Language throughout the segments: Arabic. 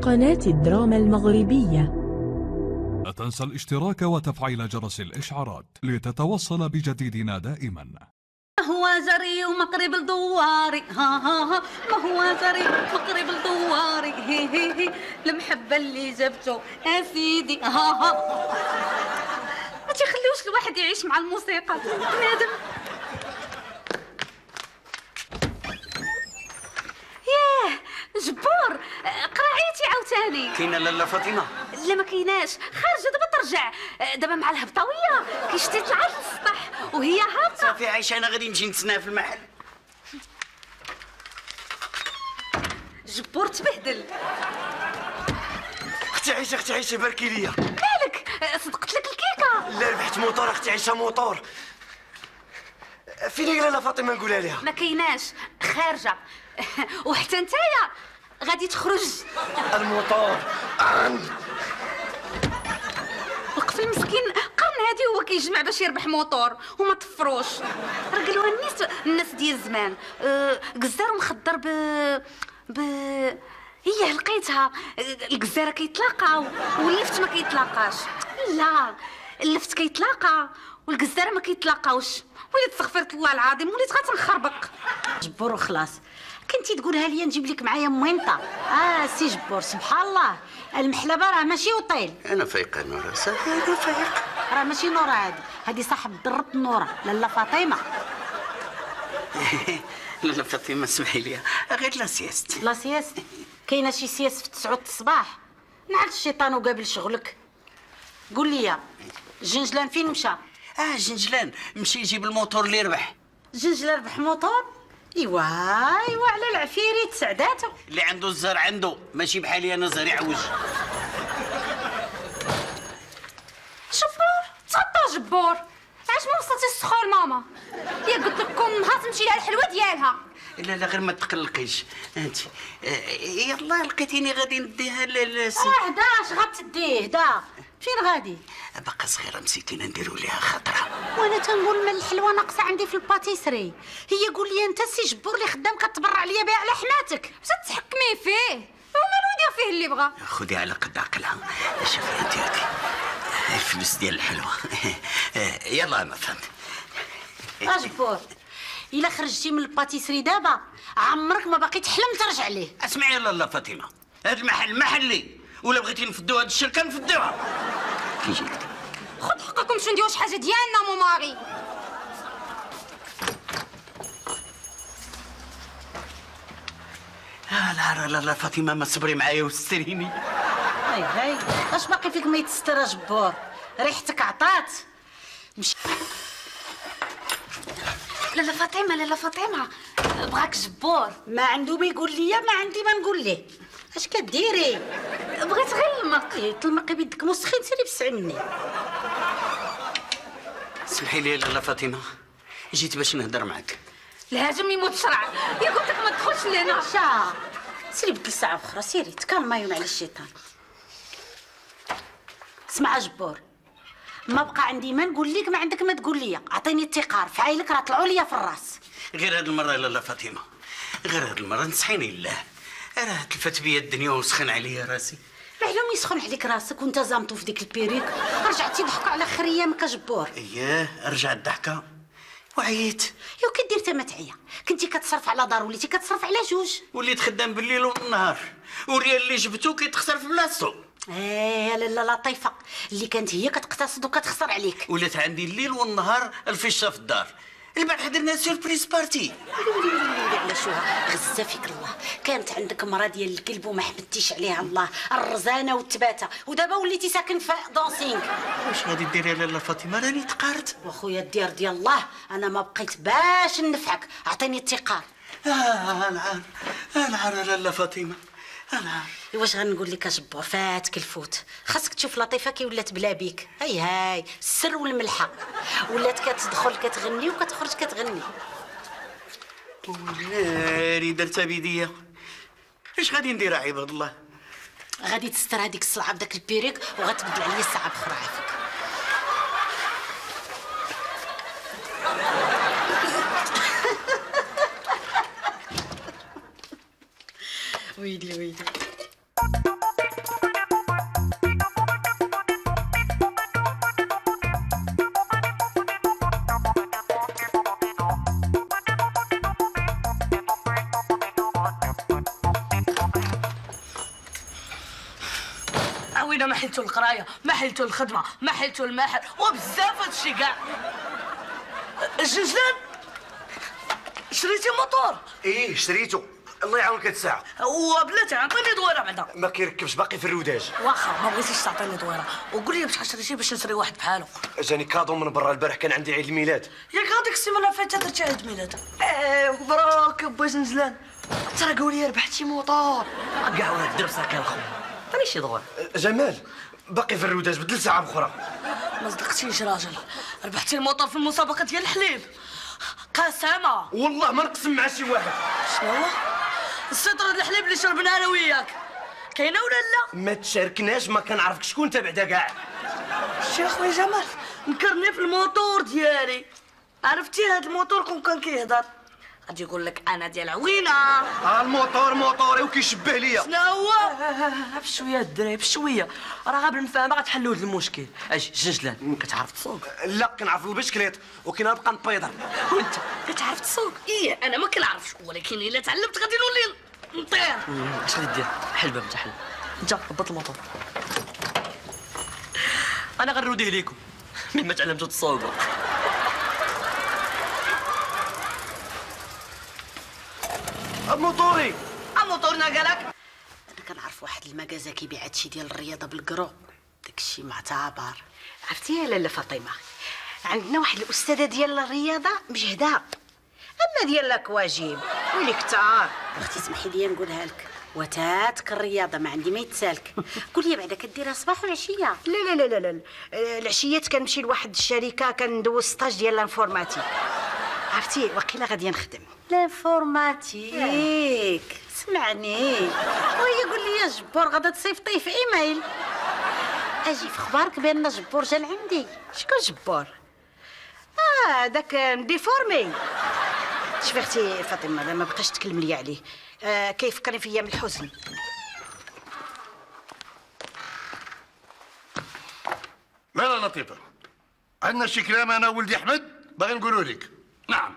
قناة الدراما المغربية. لا تنسى الاشتراك وتفعيل جرس الإشعارات لتتوصل بجديدنا دائما. ما هو جري ومقرب لدواري، ها ها ها، ما هو جري مقرب لدواري، هي هي هي، المحبة اللي جبته يا سيدي، ها ها. ما تيخليوش الواحد يعيش مع الموسيقى بنادم. ياه جبور، قراعيتي عاوتاني. كاينه لاله فاطمه؟ لا ما كايناش، خارجه دابا ترجع، دابا مع الهبطاويه كيشتي طلعت للسطح وهي هابطه. صافي عايشه، انا غادي نمشي نتسناها في المحل. جبور تبهدل. اختي عايشه باركي ليا. مالك؟ صدقت لك الكيكه. لا ربحت موطور اختي عايشه، موطور. فين لاله فاطمه نقولها لها؟ ما كايناش، خارجه. وحتى نتايا غادي تخرج. الموطور القفل مسكين قام هادي هو كيجمع باش يربح موطور وما طفروش. راه قالوها الناس ديال زمان. قزار مخدر ب هي لقيتها. القزاره كيتلاقاو واللفت ما كيتلاقاش. لا اللفت كيتلاقى والقزاره ما كيتلاقاوش. وليت استغفرت الله العظيم، وليت غتنخربق. جبور وخلاص. كنتي تقولها لي نجيب لك معايا موينطه. سي جبور سبحان الله، المحلبه راه ماشي وطيل. انا فايقه نورا، صافي انا فايق. راه ماشي نوره هادي صاحب درة نوره لاله فاطمه. لاله فاطمه اسمحي لي، غير لا سياست. لا سياست؟ كاينه شي سياست في 9 الصباح؟ نعل الشيطان وقابل شغلك. قول لي جنجلان فين مشى؟ جنجلان مشي يجيب الموتور اللي ربح. جنجلان ربح موطور؟ ايوا على العفيريت سعداته. اللي عنده الزهر عنده، ماشي بحالي انا زهري عوج. جبور تغطى جبور، علاش ما وصلتي السخور ماما؟ يا قلت لكم نهار تمشي لها الحلوه ديالها. لا غير ما تقلقيش انت. يلا لقيتيني غادي نديها للسي. داش غتديه دا فين غادي؟ باقا صغيره مسكينه نديرو ليها خطره. وانا تنقول من الحلوه ناقصه عندي في الباتيسري. هي قول لي انت السي جبور اللي خدام كتبرع ليا بها على حماتك. باش تحكمي فيه ومالو يدير فيه اللي بغا. خذي على قد عقلها. شوفي انت هادي الفلوس ديال الحلوه. يلا انا فهمت. جبور الا خرجتي من الباتيسري دابا عمرك ما باقي تحلم ترجع ليه. اسمعي يا لاله فاطمه، هاد المحل محلي، ولا بغيتي نفدو هاد الشركه نفدوها. كي جيت خذ حقكم باش نديرو شي حاجه ديالنا مو ماري. لا لاله فاطمه ما صبري معايا وستريني. هاي اش باقي فيك ما يتستر جبور؟ ريحتك عطات. مش لاله فاطمه بغاك جبور. ما عنده ما يقول لي، ما عندي ما نقول ليه. اش كديري؟ بغيت غير المق. تلمقي بيدك مسخين سيري بسعي مني. اسمحي لي لاله فاطمه، جيت باش نهضر معك. الهاجم يموت شرع. يا قلت لك ما تدخلش لهنا. سيري بدل ساعه اخرى، سيري تكالمايون على الشيطان. اسمع جبور، ما بقى عندي ما نقول لك، ما عندك ما تقول لي. عطيني التقار في عيلك راه طلعوا لي في الراس. غير هاد المره لاله فاطمه، غير هاد المره نصحيني لله. راه تلفت بيا الدنيا وسخن عليا راسي. معلوم يسخن عليك راسك وانت زامطو في ديك البيريك. رجعتي ضحكوا على خريامك جبور. اياه رجعت ضحكه وعييت. يو كي دير تما تعيا؟ كنتي كتصرف على دار وليتي كتصرف على جوج. وليت خدام بالليل والنهار، والريال اللي جبتو كيتخسر في بلاصتو. يا لاله لطيفه اللي كانت هي كتقتصد وكتخسر عليك. ولات عندي الليل والنهار الفشه في الدار. البارح درنا سيربريز بارتي. ولي على شو غزه فيك الله. كانت عندك مرا ديال الكلب وما حمدتيش عليها الله، الرزانه والتباته، ودابا وليتي ساكن في دونسينغ. واش غادي ديري لاله فاطمه؟ راني تقارت. واخويا الديار ديال الله، انا ما بقيت باش نفعك. عطيني التقار. انا لاله فاطمه انا. واش غنقول لك جبور؟ فاتك الفوت. خاصك تشوف لطيفه كي ولات بلا بيك. هاي السر والملحه. ولات كتدخل كتغني وكتخرج كتغني. ناري درتها بيديا. اش غادي ندير عباد الله؟ غادي تستر هذيك الصلعه بداك البيريك وغتبدل عليا الساعه بخرى عافاك. ويلي وين ما حلتو القرايه، ما حلتو الخدمه، ما حلتو الماحل، وبزاف هادشي كاع. الجنجلان شريتي موطور؟ ايه شريته، الله يعاونك هاد الساعه. وبلاتي عطيني دويره بعدا. ما كيركبش باقي في الروداج. واخا ما بغيتيش تعطيني دويره، وقول لي بشحال شريتي باش نشري واحد بحالو. جاني كادو من برا البارح، كان عندي عيد الميلاد. ياك هذيك السيمانه فاتت درتي عيد ميلاد. براك با زنزلان، ترى قولي ربحتي موطور. كاع ولا الدرس راك الخو عطيني شي دوار. جمال باقي في الروداج، بدل ساعه اخرى. ما صدقتيش راجل، ربحتي الموطور في المسابقه ديال الحليب. قسامه والله ما نقسم مع شي واحد. شنو هو؟ السيطرة الحليب اللي شربناه انا وياك كاينه ولا لا؟ ما تشاركناش، ما كنعرفك شكون انت بعدا كاع. شي خويا جمال نكرني في الموتور ديالي. عرفتي هاد الموتور كان كيهضر غادي يقول لك انا ديال عوينه. الموتور موتوري وكيشبه ليا. شنو هو؟ بشويه الدراري بشويه، راه غير بالمفاهمه غتحلوا هذا المشكل. اجي جنجلان كتعرف تسوق؟ لا كنعرف البشكليط وكنبقى نبيضر. وانت كتعرف تسوق؟ ايه انا ما كنعرفش، ولكن الا تعلمت غادي نولي نطير. اش غادي دير؟ حل الباب انت حل. انت هبط الموتور، انا غنروديه ليكم مما تعلمتوا تسوقوا. موتوري موتورنا قالك. انا كنعرف واحد المكازا كيبيع هادشي ديال الرياضه بالكرو، داكشي معتبر. عرفتي يا لاله فاطمه، عندنا واحد الاستاذه ديال الرياضه مجهده، اما ديال لاكواجيم ويلي كثار. اختي سمحي لي نقولها لك، وتاتك الرياضه ما عندي ما يتسالك. قول لي بعدا كديرها الصباح والعشيه؟ لا لا لا لا، العشيات كنمشي لواحد الشركه كندوز ستاج ديال الانفورماتيك. عرفتي وقيله غادي نخدم الانفورماتيك. سمعني وهي قول لي يا جبور غادا تصيفطي في ايميل. اجي في اخبارك بان جبور جا لعندي. شكون جبور؟ داك ديفورمي. شوفي اختي فاطمه ما بقاش تكلم لي عليه، كيفكرني في ايام الحزن. لا لطيفه، عندنا شي كلام انا وولدي احمد باغي نقولوا لك. نعم،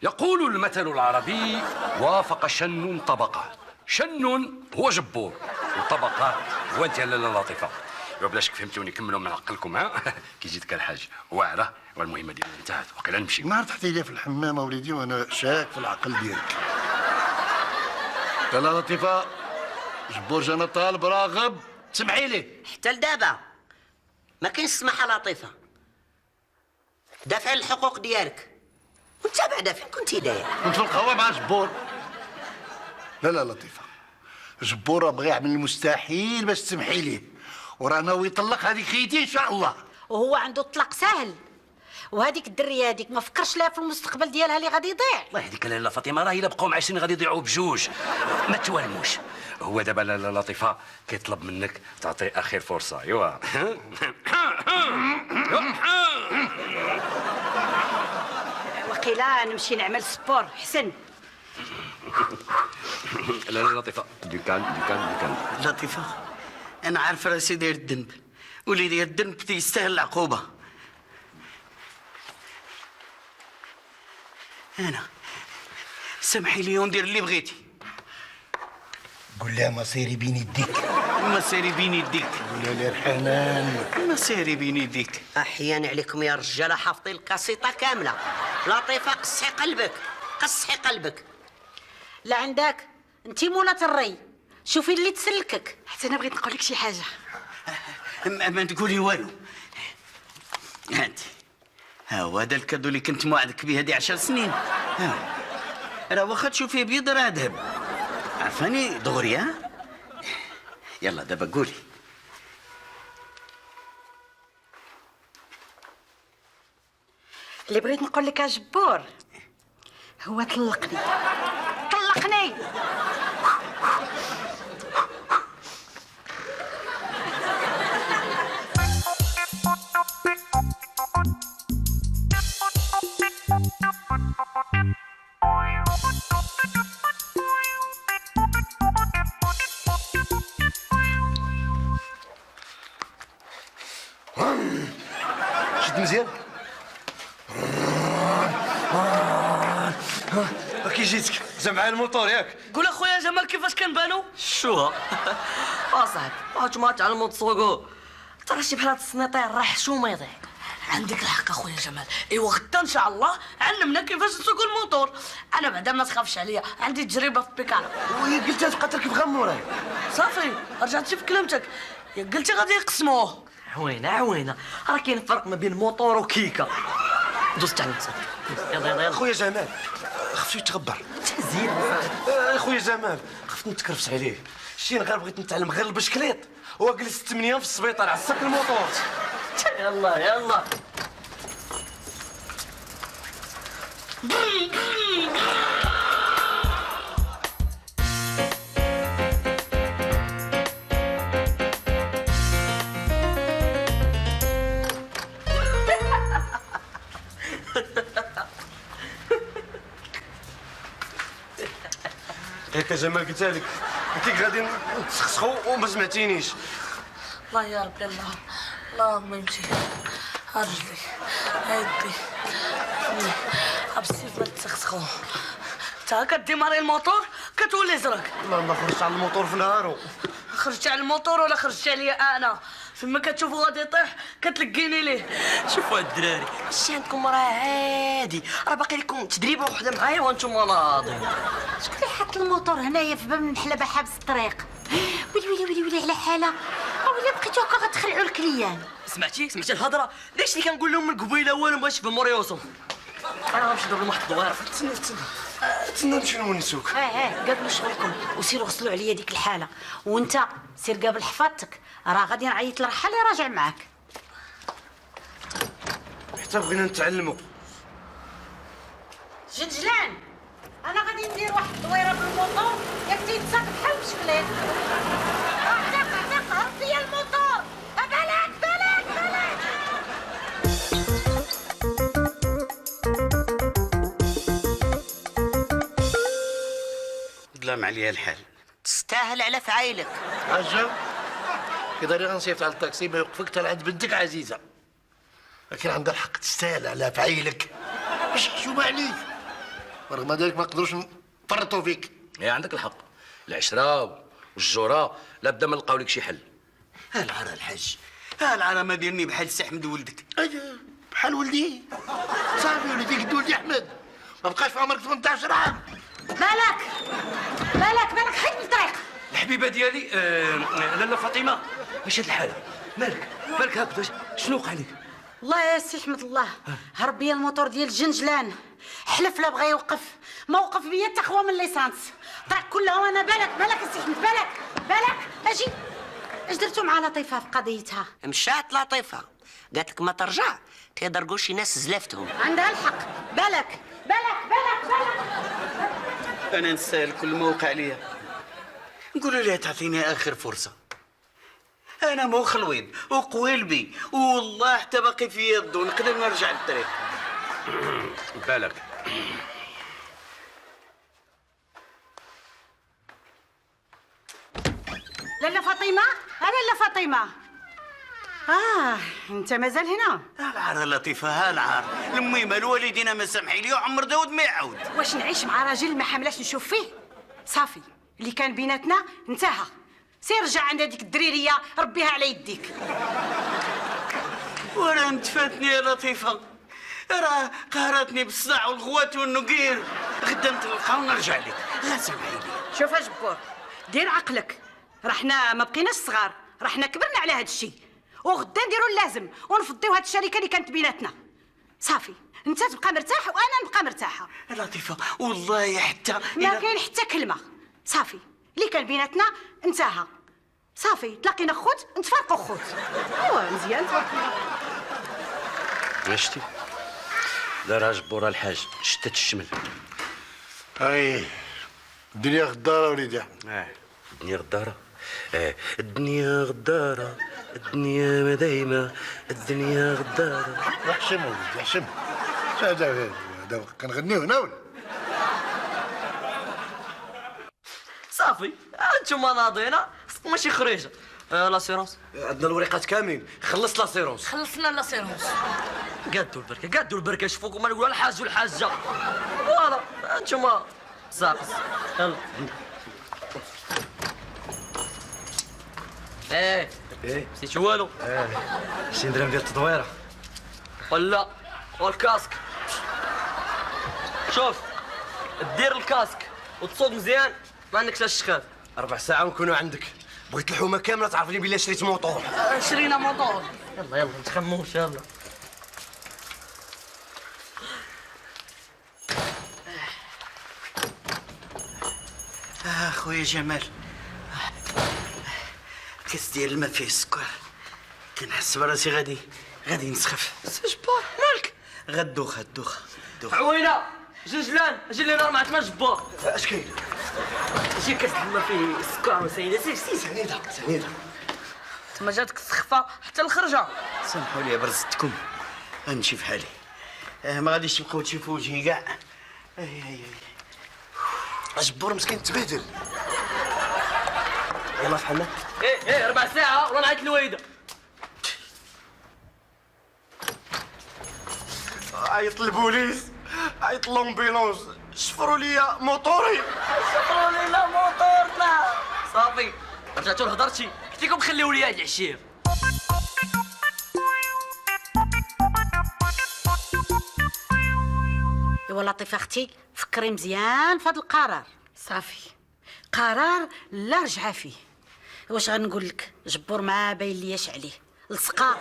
يقول المثل العربي: وافق شن طبقة. شن هو جبور، وطبقة هو انت يا لاله لطيفه. بلا شك فهمتوني، كملوا من عقلكم ها. كي جيتك الحاج واعره والمهمه ديالنا انتهت، وقيلا نمشي. نهار تحتي لي في الحمام وليدي وانا شاك في العقل ديالك. لا لطيفه، جبور جانا طالب راغب، سمعي لي. حتى لدابا ما كاينش سماحه لطيفه. دافع الحقوق ديالك. وانت بعدا فين كنتي داير؟ كنت في القهوه مع جبور. لا لطيفه، جبور بغى يعمل المستحيل باش تسمحي ليه، وراه ناوي يطلق هذيك خيتي ان شاء الله. وهو عنده الطلاق سهل، وهذيك الدريه هذيك ما فكرش لها في المستقبل ديالها اللي غادي يضيع. الله يهديك لاله فاطمه، راه الا بقاو معيشين غادي يضيعوا بجوج. ما توالموش. هو دابا لاله لطيفه كيطلب منك تعطيه اخر فرصه. ايوا وقيلا نمشي نعمل سبور حسن. لاله لطيفه، دوكان لطيفه انا عارف راسي داير الذنب، واللي داير الذنب تيستاهل العقوبه. انا سامحي لي وندير اللي بغيتي. قول لها مصيري بين يديك. مصيري بين يديك. قول لها الحنان. مصيري بين يديك. احيانا عليكم يا رجاله حافظين القصيده كامله. لطيفه قصحي قلبك، قصحي قلبك. لا عندك انت مولة الري، شوفي اللي تسلكك. حتى انا بغيت نقول لك شي حاجه. ما تقولي والو. هانت ها هو هذا الكادو اللي كنت موعدك به هذه 10 سنين. ها راه واخا تشوفيه بيض راه ذهب. عرفاني دغري ها. يلا دابا قولي. اللي بغيت نقول لك يا جبور هو طلقني. طلقني. شد مزيان. كي جيتك جمع الموتور ياك. قول اخويا جمال كيفاش كنبانو؟ شو اصاحبي هانتوما تعلموا تسوقوا ترى شي بحال هاد السنيطير راه حشومه يضيع. عندك الحق اخويا جمال. ايوا غدا ان شاء الله علمنا كيفاش نسوقوا الموتور. انا بعدا ما تخافش عليا، عندي تجربه في البيكالا. وهي قلت تبقى تركب غير موراي. صافي رجعتي في كلمتك، يا قلتي غادي يقسموه. عوينه راه كاين فرق ما بين موتور وكيكه. دوز تعلم تصوت. يلا خويا جمال خفتو يتغبر. زين خويا جمال خفت نتكرفس عليه. شي نهار بغيت نتعلم غير البشكليط وجلست 8 في السبيطار عساك الموتور. يلا ياك جمال قلت لك غادي نتسخسخو وما سمعتينيش. الله يا ربي الله، اللهم يمشي رجلي يدي بالسيف ما تسخسخو. تا كديماري الموتور كتولي زرق. ما خرجت على الموتور في نهارو. خرجت على الموتور ولا خرجت عليا انا؟ فما كتشوفو غادي يطيح كتلقيني ليه. شوفوا الدراري الشي عندكم راه عادي، راه باقي لكم تدريبه وحده معايا وانتم ناضين. شكون اللي حط الموتور هنايا في باب المحلبه حابس الطريق؟ ويلي على حاله. ويلي بقيتو هكا غتخلعوا الكليان. سمعتي الهضره؟ داكشي اللي كنقول لهم من قبيله والو مبغاش يفهموا ريوسهم. انا غنمشي ندور لهم واحد الدويره. تسنى نمشي نونسوك. قابلوا شغلكم وسيروا غسلوا عليا ديك الحاله. وانت سير قابل حفاظتك، راه غادي نعيط للرحال اللي راجع معاك. حتى بغينا نتعلموا. جنجلان انا غادي ندير واحد الدويره بالموتور ياك تيتساق بحال بشكليت. هرب ليا الموتور. بالك ظلام عليا الحال. تستاهل على فعايلك. حاجة كي غنصيفط على الطاكسي ما يوقفك حتى لعند بنتك عزيزة، لكن عندها الحق تستاهل على فعيلك. مش حشومة عليك، ورغم ذلك ما نقدروش نفرطوا فيك. عندك الحق، العشره والجوره لابد ما نلقاو لك شي حل. ها العرا الحاج، ها العرا ما ديرني بحال سي احمد ولدك. بحال ولدي صافي ولدي قد ولدي احمد، ما بقاش في عمرك 18 عام. بالك حيد من الطريق. الحبيبه ديالي لاله فاطمه ماشي هاد الحاله. مالك هكذا شنو وقع لك؟ والله يا سي احمد الله هرب بيا الموتور ديال الجنجلان. حلف لا بغى يوقف، ما وقف بيا حتى خوا من ليسانس. طاح كلها وانا بالك يا سي احمد بالك. اجي اش درتو مع لطيفه في قضيتها؟ مشات لطيفه قالت لك ما ترجع تيضرقوا شي ناس زلفتهم. عندها الحق. بالك انا نسال كل ما وقع ليا. نقولوا لها تعطيني اخر فرصه. انا مو خلويد وقويلبي والله حتى باقي في يده نقدر نرجع للطريق. بالك لاله فاطمه لاله فاطمه. انت مازال هنا؟ ها العار لطيفه، ها العار. المهم الوالدين ما سامحين لي وعمر داود ما يعاود. واش نعيش مع راجل ما حاملاش نشوف فيه؟ صافي اللي كان بيناتنا انتهى. سير رجع عند هذيك الدريريه ربيها على يديك. وراه نتفاتني يا لطيفه، راه قهرتني بالصداع والغوات والنقير. غدا نتلقاو ونرجع لك، سامحي لي. شوف يا جبور دير عقلك، راه حنا ما بقيناش صغار، راه حنا كبرنا على هذا الشيء، وغدا نديروا اللازم ونفضيو هذه الشركه اللي كانت بيناتنا. صافي انت تبقى مرتاح وانا نبقى مرتاحه. لطيفه والله حتى ما كاين حتى كلمه. صافي اللي كان بيناتنا انتهى. صافي تلاقينا خوت نتفارقوا خوت. ايوا مزيان تبارك الله. شتي دارها جبوره الحاج شتت الشمل. الدنيا غداره وليدي احمد. الدنيا غداره. الدنيا غداره، الدنيا ما دايمه، الدنيا غداره. احشم وليدي احشم. هذا كنغنيو هنا ولا؟ صافي انتم ناضينا خصكم ماشي خريجه. لاسيرونس عندنا الوريقات كاملين. خلصت لاسيرونس. خلصنا لاسيرونس. قادوا البركه شوفوكم ما نقولوا الحاج والحاجه. فوالا انتم ساقس يلا. ايه نسيت والو. 20 درهم ديال التدويره. ولا والكاسك. شوف دير الكاسك وتصوب مزيان ما عندكش لا تخاف. 4 ساعة ونكونوا عندك. بغيت الحومه كامله تعرفني بلي شريت موطور. شرينا موطور. يلا يلا نتخموش يلا. خويا جمال، كاس ديال الماء فيه السكر، كنحس براسي غادي نسخف. جبار مالك؟ غدوخ عوينه جنجلان اجي لي راه ما جبار. اش كاين؟ جي كاس الماء فيه السكر وسيدي سير سنيده. تما جاتك السخفه حتى الخرجه. سامحوا لي برزتكم، غنمشي في حالي. ما غاديش تبقاو تشوفوا وجهي كاع. جبور مسكين تبهدل. يلا فحالنا. ايه 4 ساعه ولا نعيط الوالده. عيط للبوليس، عيط لومبيلونس، شفروا لي موطوري. شفروا لي لا موطورنا. صافي رجعتوا لهضرتي، قلت لكم خليو لي هاد العشير. ايوا لطيفه اختي، فكري مزيان في هذا القرار. صافي قرار لا رجعه فيه. واش غنقول لك، جبور ما باين لياش عليه، لصقه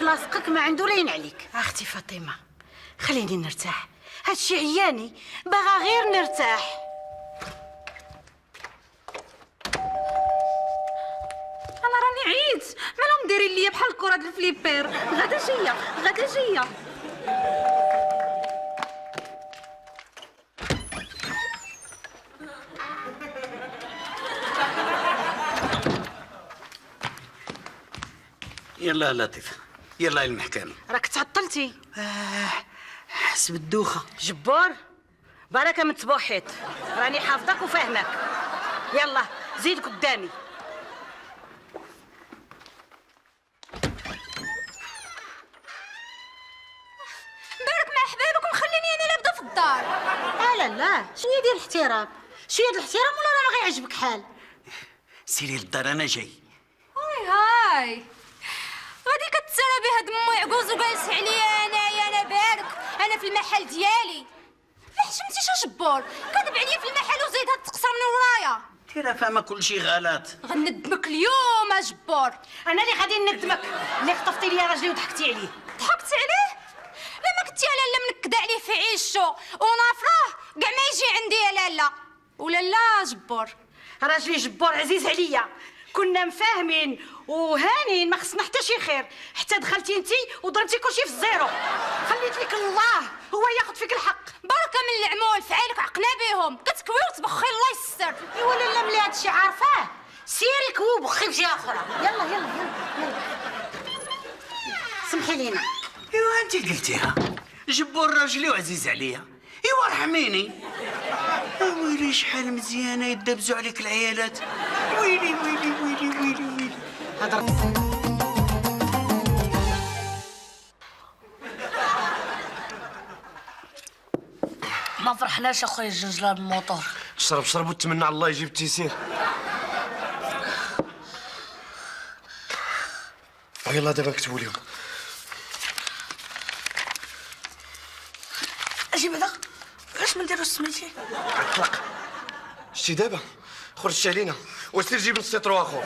لاصقك ما عنده لاين عليك. اختي فاطمه خليني نرتاح، هادشي عياني، باغا غير نرتاح. انا راني عييت، مالهم دايرين ليا بحال الكره ديال الفليبير. غدا جايه. يلا لطيفه، يلا المحكمه. راك تعطلتي. حسب الدوخه. جبار بركه من تبوحيت، راني حافظك وفاهمك. يلا زيد قدامي. بارك مع حبابك وخليني انا لابده في الدار. لا شويه ديال الاحترام، ولا راه ما غيعجبك حال. سيري للدار انا جاي. هاي غادي كتسرى بها دموع عكوز وجالس عليا انا بارك، انا في المحل ديالي. ما حشمتيش جبور، كذب عليا في المحل وزيدها تقصر من ورايا. تيرا فاهمه كلشي غلط. غندمك اليوم جبور. انا اللي غادي ندمك، اللي خطفتي لي راجلي وضحكتي عليه. ضحكت عليه؟ لا ما كنتي لالا منكده عليه في عيشو ونافراه كاع ما يجي عندي يا لالا. ولا لا جبور؟ راجلي جبور عزيز عليا، كنا مفاهمين وهانين، ما خصنا حتى شي خير، حتى دخلتي انتي وضربتي كلشي في الزيرو. خليت لك الله هو ياخذ فيك الحق. بركه من العمول، فعالك عقنا بهم، كتكوي وتبخي الله يستر. ايوا لالا ملي هادشي عارفاه، سيري كوي بخي في جهه اخرى. يلا سمحي لينا. ايوا انت قلتيها، جبور راجلي وعزيز عليا، ايوا رحميني. ويلي شحال مزيانه يدبزوا عليك العيالات. ويلي ما فرحناش اخويا الجنجلان بالموطور. شرب وتمنى على الله يجيب التيسير. يلا دابا نكتبوا لهم. اجي بعدا علاش ما نديروش سميتي؟ اطلق. شتي دابا خرجتي علينا، وسير جيب السيترو اخو.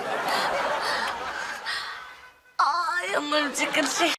يما انت كنتي